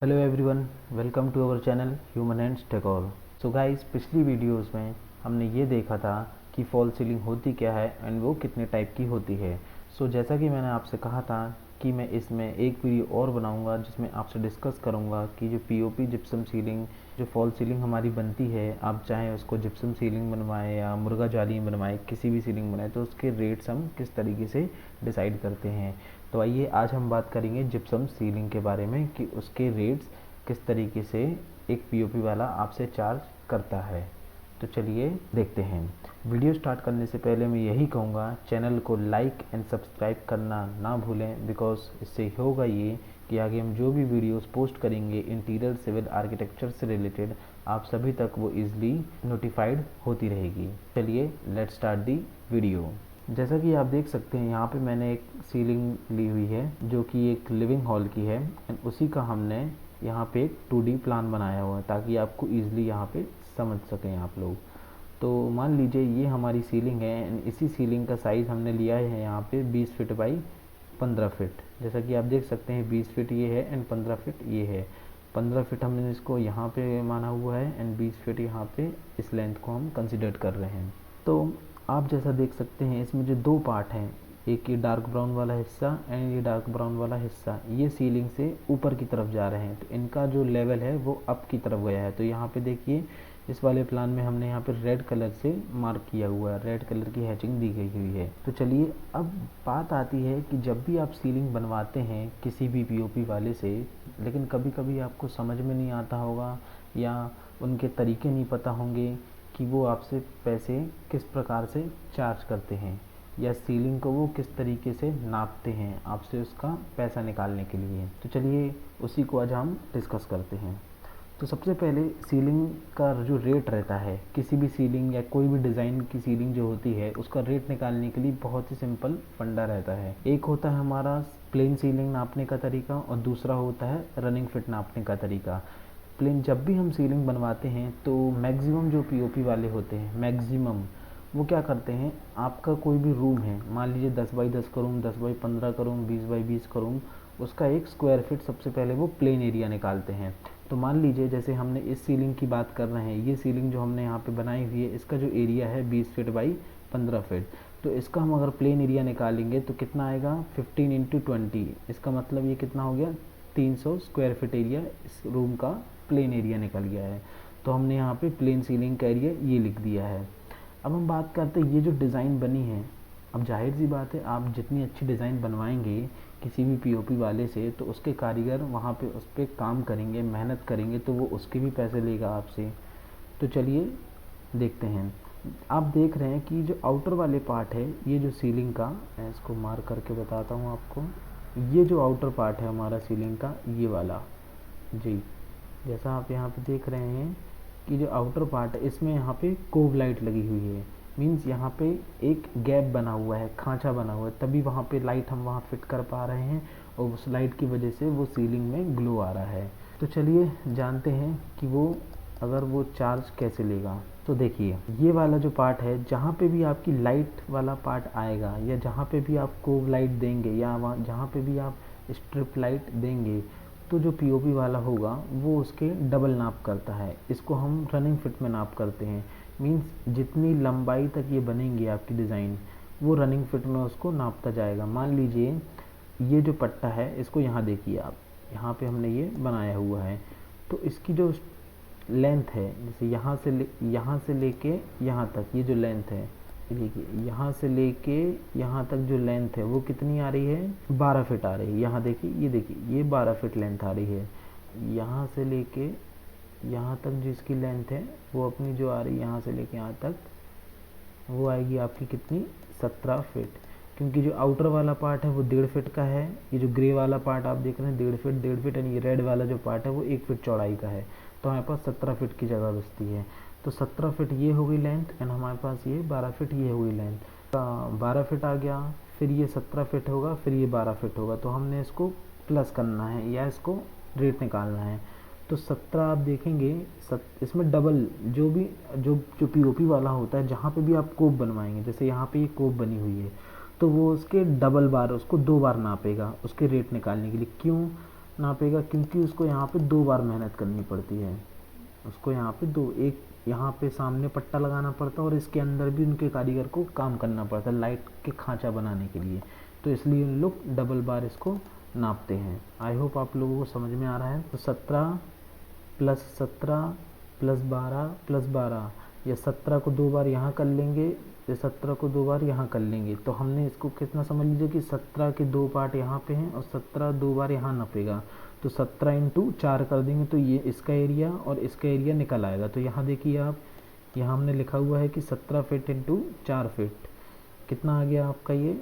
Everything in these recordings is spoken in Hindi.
Hello everyone, welcome to our channel human hands techor. So guys, पिछली वीडियोस में हमने ये देखा था कि फॉल सीलिंग होती क्या है एंड वो कितने टाइप की होती है। सो जैसा कि मैंने आपसे कहा था कि मैं इसमें एक वीडियो और बनाऊंगा जिसमें आपसे डिस्कस करूंगा कि जो पीओपी जिप्सम सीलिंग, जो फॉल सीलिंग हमारी बनती है, आप चाहें उसको जिप्सम सीलिंग बनवाएं या मुर्गा जाली बनवाएं, किसी भी सीलिंग बनाएं, तो उसके रेट्स हम किस तरीके से डिसाइड करते हैं। तो आइए आज हम बात करेंगे जिप्सम सीलिंग के बारे में कि उसके रेट्स किस तरीके से एक पीओपी वाला आपसे चार्ज करता है। तो चलिए देखते हैं। वीडियो स्टार्ट करने से पहले मैं यही कहूँगा, चैनल को लाइक एंड सब्सक्राइब करना ना भूलें, बिकॉज इससे होगा ये कि आगे हम जो भी वीडियोस पोस्ट करेंगे इंटीरियर सिविल आर्किटेक्चर से रिलेटेड, आप सभी तक वो ईजिली नोटिफाइड होती रहेगी। चलिए लेट्स स्टार्ट दी वीडियो। जैसा कि आप देख सकते हैं, यहाँ पे मैंने एक सीलिंग ली हुई है जो कि एक लिविंग हॉल की है एंड उसी का हमने यहाँ पे एक 2D प्लान बनाया हुआ है ताकि आपको ईजिली यहाँ पे समझ सकें आप लोग। तो मान लीजिए ये हमारी सीलिंग है एंड इसी सीलिंग का साइज़ हमने लिया है यहाँ पे 20 फीट बाई 15 फीट। जैसा कि आप देख सकते हैं 20 फीट ये है एंड 15 फीट ये है। 15 फीट हमने इसको यहाँ पे माना हुआ है एंड 20 फीट यहाँ पे इस लेंथ को हम कंसिडर कर रहे हैं। तो आप जैसा देख सकते हैं इसमें जो दो पार्ट हैं, एक ये डार्क ब्राउन वाला हिस्सा एंड ये डार्क ब्राउन वाला हिस्सा, ये सीलिंग से ऊपर की तरफ जा रहे हैं, तो इनका जो लेवल है वो अप की तरफ गया है। तो यहाँ पे देखिए इस वाले प्लान में हमने यहाँ पे रेड कलर से मार्क किया हुआ है, रेड कलर की हैचिंग दी गई हुई है। तो चलिए अब बात आती है कि जब भी आप सीलिंग बनवाते हैं किसी भी पीओपी वाले से, लेकिन कभी कभी आपको समझ में नहीं आता होगा या उनके तरीके नहीं पता होंगे कि वो आपसे पैसे किस प्रकार से चार्ज करते हैं या सीलिंग को वो किस तरीके से नापते हैं आपसे उसका पैसा निकालने के लिए। तो चलिए उसी को आज हम डिस्कस करते हैं। तो सबसे पहले सीलिंग का जो रेट रहता है, किसी भी सीलिंग या कोई भी डिज़ाइन की सीलिंग जो होती है उसका रेट निकालने के लिए बहुत ही सिंपल फंडा रहता है। एक होता है हमारा प्लेन सीलिंग नापने का तरीका और दूसरा होता है रनिंग फिट नापने का तरीका। प्लेन जब भी हम सीलिंग बनवाते हैं तो मैक्सिमम जो पीओपी वाले होते हैं, मैक्सिमम वो क्या करते हैं, आपका कोई भी रूम है, मान लीजिए 10 बाई 10 का रूम, 10 बाई 15 का रूम, 20 बाई 20 का रूम, उसका एक स्क्वायर फीट सबसे पहले वो प्लेन एरिया निकालते हैं। तो मान लीजिए जैसे हमने इस सीलिंग की बात कर रहे हैं, ये सीलिंग जो हमने यहाँ पे बनाई हुई है इसका जो एरिया है 20 फीट बाई 15 फीट। तो इसका हम अगर प्लेन एरिया निकालेंगे तो कितना आएगा, 15 इंटू 20। इसका मतलब ये कितना हो गया, 300 स्क्वायर फीट एरिया इस रूम का प्लेन एरिया निकल गया है। तो हमने यहाँ पे प्लेन सीलिंग का एरिया ये लिख दिया है। अब हम बात करते हैं ये जो डिज़ाइन बनी है, अब जाहिर सी बात है आप जितनी अच्छी डिज़ाइन बनवाएंगे किसी भी पीओपी वाले से, तो उसके कारीगर वहाँ पे उस पर काम करेंगे, मेहनत करेंगे, तो वो उसके भी पैसे लेगा आपसे। तो चलिए देखते हैं। आप देख रहे हैं कि जो आउटर वाले पार्ट है, ये जो सीलिंग का, मैं इसको मार्क करके बताता हूँ आपको, ये जो आउटर पार्ट है हमारा सीलिंग का, ये वाला जी, जैसा आप यहाँ पे देख रहे हैं कि जो आउटर पार्ट है इसमें यहाँ पे कोव लाइट लगी हुई है, मीन्स यहाँ पे एक गैप बना हुआ है, खांचा बना हुआ है, तभी वहाँ पे लाइट हम वहाँ फिट कर पा रहे हैं और उस लाइट की वजह से वो सीलिंग में ग्लो आ रहा है। तो चलिए जानते हैं कि वो अगर वो चार्ज कैसे लेगा। तो देखिए ये वाला जो पार्ट है, जहाँ पे भी आपकी लाइट वाला पार्ट आएगा या जहाँ पे भी आप कोव लाइट देंगे या वहाँ जहाँ पे भी आप स्ट्रिप लाइट देंगे, तो जो पीओपी वाला होगा वो उसके डबल नाप करता है। इसको हम रनिंग फिट में नाप करते हैं, मीन्स जितनी लंबाई तक ये बनेंगी आपकी डिज़ाइन, वो रनिंग फिट में उसको नापता जाएगा। मान लीजिए ये जो पट्टा है, इसको यहाँ देखिए आप, यहाँ पे हमने ये बनाया हुआ है, तो इसकी जो लेंथ है, जैसे यहाँ से लेके यहाँ तक ये जो लेंथ है, देखिए यहाँ से लेके यहाँ तक जो लेंथ है वो कितनी आ रही है, 12 फीट आ रही है। यहाँ देखिए, ये देखिए ये 12 फीट लेंथ आ रही है। यहाँ से लेके यहाँ तक जो इसकी लेंथ है वो अपनी जो आ रही है, यहाँ से लेके यहाँ तक वो आएगी आपकी कितनी, 17 फीट। क्योंकि जो आउटर वाला पार्ट है वो 1.5 फीट का है, ये जो ग्रे वाला पार्ट आप देख रहे हैं 1.5 फीट एंड ये रेड वाला जो पार्ट है वो 1 फीट चौड़ाई का है, तो हमारे पास 17 फीट की जगह बचती है। तो 17 फीट ये हो गई लेंथ एंड हमारे पास ये 12 फीट ये हो गई लेंथ। 12 फीट आ गया, फिर ये 17 फीट होगा, फिर ये 12 फीट होगा, तो हमने इसको प्लस करना है या इसको रेट निकालना है। तो 17 आप देखेंगे, इसमें डबल जो पीओपी वाला होता है, जहाँ पे भी आप कोप बनवाएंगे, जैसे यहाँ पे ये कोप बनी हुई है, तो वो उसके डबल बार, उसको 2 बार नापेगा उसके रेट निकालने के लिए। क्यों, नापेगा, क्योंकि उसको यहाँ पे 2 बार मेहनत करनी पड़ती है। उसको यहाँ पे एक यहाँ पे सामने पट्टा लगाना पड़ता है और इसके अंदर भी उनके कारीगर को काम करना पड़ता है लाइट के खांचा बनाने के लिए, तो इसलिए उन लोग डबल बार इसको नापते हैं। आई होप आप लोगों को समझ में आ रहा है। तो 17 + 17 + 12 + 12, या 17 को 2 बार यहाँ कर लेंगे, या 17 को 2 बार यहाँ कर लेंगे। तो हमने इसको कितना समझ लीजिए कि 17 के 2 पार्ट यहाँ पे हैं और 17 2 बार यहाँ नपेगा, तो 17 × 4 कर देंगे तो ये इसका एरिया और इसका एरिया निकल आएगा। तो यहाँ देखिए आप, यहाँ हमने लिखा हुआ है कि 17 फीट × 4 फीट, कितना आ गया आपका ये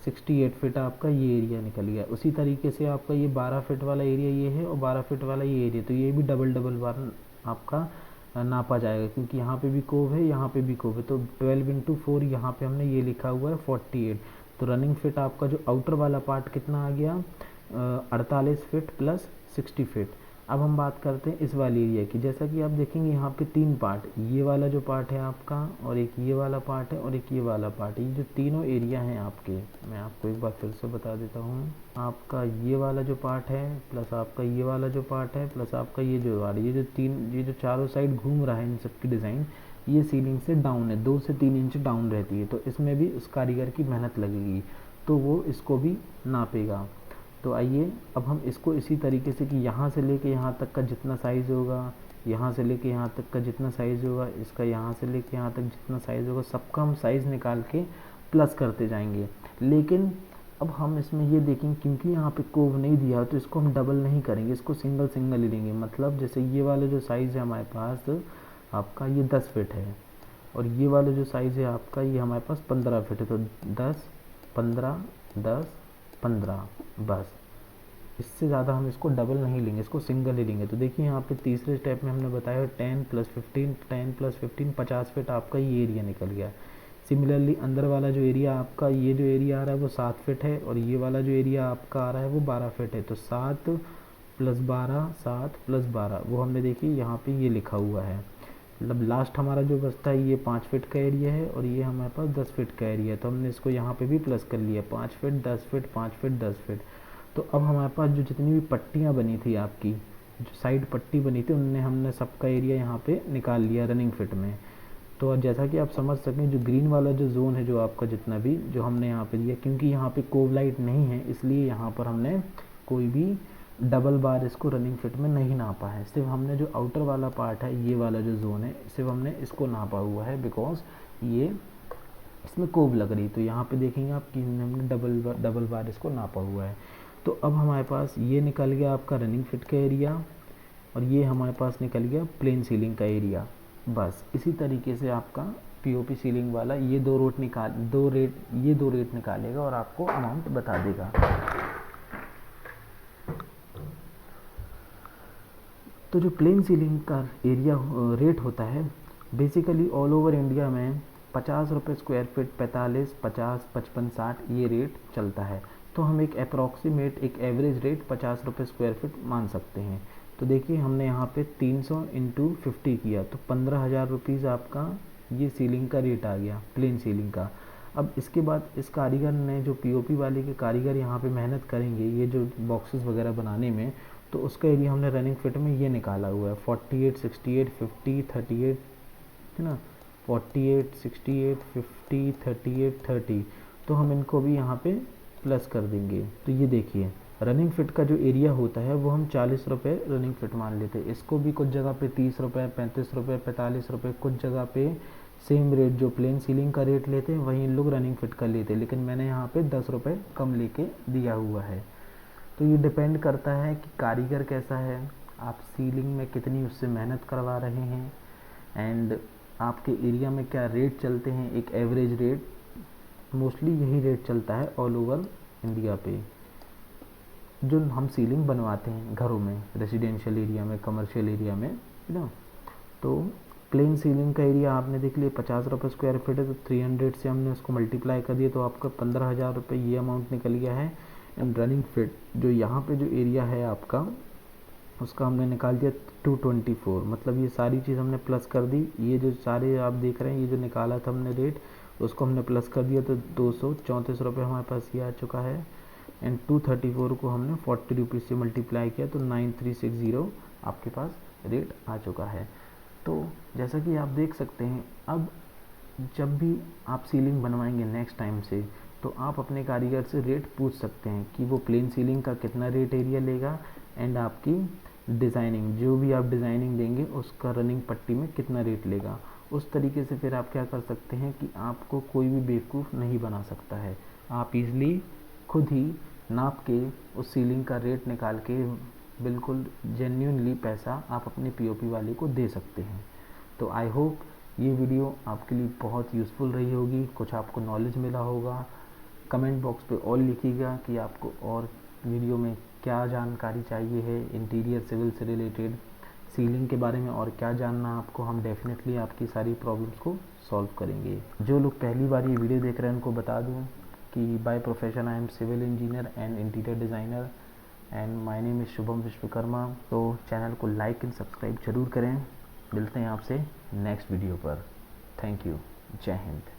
68 फीट आपका ये एरिया निकल गया। उसी तरीके से आपका ये 12 फीट वाला एरिया ये है और 12 फीट वाला ये एरिया, तो ये भी डबल बार आपका नापा जाएगा, क्योंकि यहाँ पे भी कोव है, यहाँ पे भी कोव है। तो 12 × 4 यहाँ पे हमने ये लिखा हुआ है 48। तो रनिंग फिट आपका जो आउटर वाला पार्ट कितना आ गया 48 फीट + 60 फीट। अब हम बात करते हैं इस वाली एरिया की। जैसा कि आप देखेंगे यहाँ पे 3 पार्ट, ये वाला जो पार्ट है आपका, और एक ये वाला पार्ट है, और एक ये वाला पार्ट है। ये जो तीनों एरिया हैं आपके, मैं आपको एक बार फिर से बता देता हूँ। आपका ये वाला जो पार्ट है प्लस आपका ये वाला जो पार्ट है प्लस आपका ये जो वाला, ये जो चारों साइड घूम रहा है, इन सब की डिज़ाइन ये सीलिंग से डाउन है, 2 से 3 इंच डाउन रहती है। तो इसमें भी उस कारीगर की मेहनत लगेगी, तो वो इसको भी नापेगा। तो आइए अब हम इसको इसी तरीके से कि यहाँ से लेके यहाँ तक का जितना साइज़ होगा, यहाँ से लेके यहाँ तक का जितना साइज़ होगा, इसका यहाँ से लेके यहाँ तक जितना साइज़ होगा, सबका हम साइज़ निकाल के प्लस करते जाएंगे। लेकिन अब हम इसमें ये देखेंगे, क्योंकि यहाँ पे कोव नहीं दिया तो इसको हम डबल नहीं करेंगे, इसको सिंगल ही लेंगे। मतलब जैसे ये वाला जो साइज़ है हमारे पास आपका ये 10 फीट है, और ये वाला जो साइज़ है आपका ये हमारे पास 15 फीट है। तो 10 15 10 15, बस इससे ज़्यादा हम इसको डबल नहीं लेंगे, इसको सिंगल ही लेंगे। तो देखिए यहाँ पे तीसरे स्टेप में हमने बताया 10 + 15 10 + 15 50 फीट आपका ये एरिया निकल गया। सिमिलरली अंदर वाला जो एरिया आपका ये जो एरिया आ रहा है वो 7 फीट है, और ये वाला जो एरिया आपका आ रहा है वो 12 फीट है। तो 7 + 12 7 + 12 वो हमने देखिए यहाँ पे ये लिखा हुआ है। मतलब लास्ट हमारा जो बचता है ये 5 फीट का एरिया है, और ये हमारे पास 10 फीट का एरिया है। तो हमने इसको यहाँ पे भी प्लस कर लिया, 5 फीट 10 फीट 5 फीट 10 फीट। तो अब हमारे पास जो जितनी भी पट्टियाँ बनी थी आपकी, जो साइड पट्टी बनी थी, उनने हमने सबका एरिया यहाँ पे निकाल लिया रनिंग फिट में। तो जैसा कि आप समझ सकें, जो ग्रीन वाला जो जोन है जो आपका जितना भी जो हमने यहाँ पे दिया, क्योंकि यहाँ पे कोव लाइट नहीं है इसलिए यहाँ पर हमने कोई भी डबल बार इसको रनिंग फिट में नहीं नापा है। सिर्फ हमने जो आउटर वाला पार्ट है, ये वाला जो जोन है, सिर्फ हमने इसको नापा हुआ है, बिकॉज ये इसमें कोव लग रही। तो यहाँ पे देखेंगे आप कि हमने डबल बार इसको नापा हुआ है। तो अब हमारे पास ये निकल गया आपका रनिंग फिट का एरिया, और ये हमारे पास निकल गया प्लेन सीलिंग का एरिया। बस इसी तरीके से आपका पीओपी सीलिंग वाला ये दो रेट निकालेगा और आपको अमाउंट बता देगा। तो जो प्लेन सीलिंग का एरिया रेट होता है, बेसिकली ऑल ओवर इंडिया में 50 रुपये स्क्वायर फीट, 45 50 55 60 ये रेट चलता है। तो हम एक अप्रॉक्सीमेट एक एवरेज रेट 50 रुपये स्क्वायर फीट मान सकते हैं। तो देखिए हमने यहाँ पे 300 × 50 किया, तो 15,000 रुपीज़ आपका ये सीलिंग का रेट आ गया, प्लेन सीलिंग का। अब इसके बाद इस कारीगर ने, जो पीओपी वाले के कारीगर यहाँ पे मेहनत करेंगे ये जो बॉक्सेस वगैरह बनाने में, तो उसका एरिया हमने रनिंग फिट में ये निकाला हुआ है 48 68 50 38 है ना, 48 68 50 38 30। तो हम इनको भी यहाँ पे प्लस कर देंगे। तो ये देखिए रनिंग फिट का जो एरिया होता है वो हम 40 रुपये रनिंग फिट मान लेते हैं। इसको भी कुछ जगह पे 30 रुपये 35 रुपये 45 रुपये, कुछ जगह पे सेम रेट जो प्लेन सीलिंग का रेट लेते हैं वहीं लोग रनिंग फिट का लेते हैं, लेकिन मैंने यहाँ पे 10 रुपये कम लेके दिया हुआ है। तो ये डिपेंड करता है कि कारीगर कैसा है, आप सीलिंग में कितनी उससे मेहनत करवा रहे हैं, एंड आपके एरिया में क्या रेट चलते हैं। एक एवरेज रेट, मोस्टली यही रेट चलता है ऑल ओवर इंडिया पे जो हम सीलिंग बनवाते हैं घरों में, रेजिडेंशियल एरिया में, कमर्शियल एरिया में, है ना। तो प्लेन सीलिंग का एरिया आपने देख लिया 50 रुपये स्क्वायर फीट है, तो 300 से हमने उसको मल्टीप्लाई कर दिया, तो आपका 15,000 रुपये ये अमाउंट निकल गया है। एंड रनिंग फिट जो यहाँ पे जो एरिया है आपका, उसका हमने निकाल दिया 224। मतलब ये सारी चीज़ हमने प्लस कर दी, ये जो सारे आप देख रहे हैं ये जो निकाला था हमने रेट, उसको हमने प्लस कर दिया, तो 234 रुपये हमारे पास ये आ चुका है। एंड 234 को हमने 40 रुपीज़ से मल्टीप्लाई किया तो 9360 आपके पास रेट आ चुका है। तो जैसा कि आप देख सकते हैं, अब जब भी आप सीलिंग बनवाएंगे नेक्स्ट टाइम से, तो आप अपने कारीगर से रेट पूछ सकते हैं कि वो प्लेन सीलिंग का कितना रेट एरिया लेगा एंड आपकी डिज़ाइनिंग, जो भी आप डिज़ाइनिंग देंगे उसका रनिंग पट्टी में कितना रेट लेगा। उस तरीके से फिर आप क्या कर सकते हैं कि आपको कोई भी बेवकूफ़ नहीं बना सकता है। आप इजली खुद ही नाप के उस सीलिंग का रेट निकाल के बिल्कुल जेन्युइनली पैसा आप अपने पीओपी वाले को दे सकते हैं। तो आई होप ये वीडियो आपके लिए बहुत यूज़फुल रही होगी, कुछ आपको नॉलेज मिला होगा। कमेंट बॉक्स पे और लिखिएगा कि आपको और वीडियो में क्या जानकारी चाहिए है, इंटीरियर सिविल से रिलेटेड, सीलिंग के बारे में और क्या जानना आपको। हम डेफिनेटली आपकी सारी प्रॉब्लम्स को सॉल्व करेंगे। जो लोग पहली बार ये वीडियो देख रहे हैं उनको बता दूँ कि by profession I am civil engineer and interior designer and my name is Shubham Vishwakarma. तो चैनल को लाइक एंड सब्सक्राइब जरूर करें। मिलते हैं आपसे नेक्स्ट वीडियो पर। Thank you. जय हिंद।